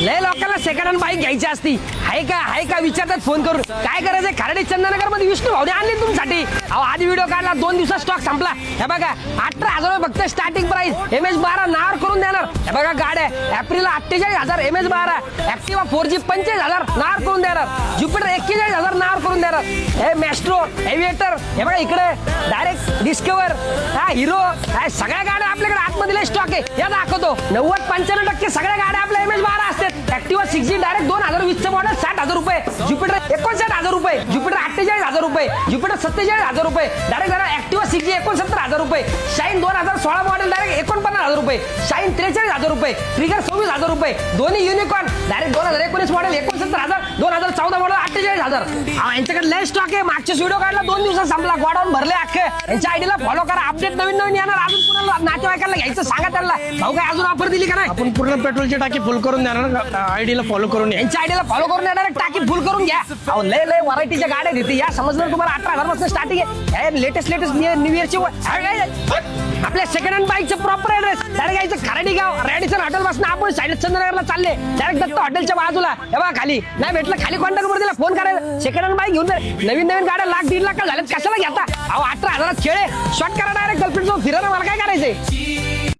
लय लोकांना second hand bike घ्यायची असती. आहे का विचारतात फोन करून. काय करायचंय, खराडी चंदनगर मध्ये विष्णू भाऊने आणली तुमच्यासाठी. अहो आधी व्हिडिओ काढला, 2 दिवसात स्टॉक संपला. हे बघा 18,000 फक्त स्टार्टिंग प्राइस. MS12 नावावर करून देणार. हे बघा गाड्या एप्रिल 48,000 MS12. ऍक्टिवा 4G 25,000 नावावर करून देणार. ज्युपिटर 41,000 नावावर करून देणार. हे मॅस्ट्रो, एव्हिएटर, हे बघा इकडे डायरेक्ट डिस्कवर, हा हिरो, सगळ्या गाड्या आपल्याकडे आतमध्ये स्टॉक आहे. या दाखवतो. 90-95% सगळ्या गाड्या आपल्या MS12 असतात. ऍक्टिवा 6G डायरेक्ट 2020 चं मॉडेल 60,000 रुपये. ज्युपिटर 59,000 रुपये. ज्युपिटर 48,000 रुपये. ज्युपिटर 47,000 रुपये. डायरेक्ट ऍक्टिवा 6G 69,000 रुपये. शाईन 2016 मॉडेल डायरेक्ट 49,000 रुपये. शाईन 43,000 रुपये. ट्रिगर 26,000 रुपये. दोन्ही युनिकॉर्न डायरेक्ट 2019 मॉडेल 69,000. 2014 मॉडेल 48,000. यांच्याकडे लय स्टॉक आहे. मागच्या व्हिडिओ काढला, 2 दिवसात संपला. गोडाऊन भरले अख्खे. यांच्या आयडीला फॉलो करा. अपडेट नवीन येणार. अजून कुणाला नातेवाईकांना घ्यायचं सांगा त्यांना. भाऊ काय अजून ऑफर दिली का नाही? आपण पूर्ण पेट्रोलची टाकी फुल करून देणार. आयडीला फॉलो करून यांच्या आयडीला फॉलो करून येणार. टाकी फुल करून घ्या. अहो लय व्हरायटीच्या गाड्या देते. या समजलं तुम्हाला. 18,000 पासून स्टार्टिंग आहे. लेटेस्ट न्यू इयरची आपल्या सेकंड हँड बाईकचं प्रॉपर ऍड्रेस डायरेक्ट यायचं खराडी गाव रॅडिसन हॉटेल पासून आपण साईड चंद्रनगरला चालले. डायरेक्ट दत्त हॉटेलच्या बाजूला. हे बघा खाली नाही भेटलं, खाली कॉन्टॅक्ट वर दिला, फोन करायला. सेकंड हँड बाईक घेऊन नवीन गाड्या 1,00,000-1,50,000 झाल्यात. कशाला घेता? अहो 18,000 खेळ शॉर्ट करा. डायरेक्ट गर्लफ्रेंड फिरायला मला काय करायचंय.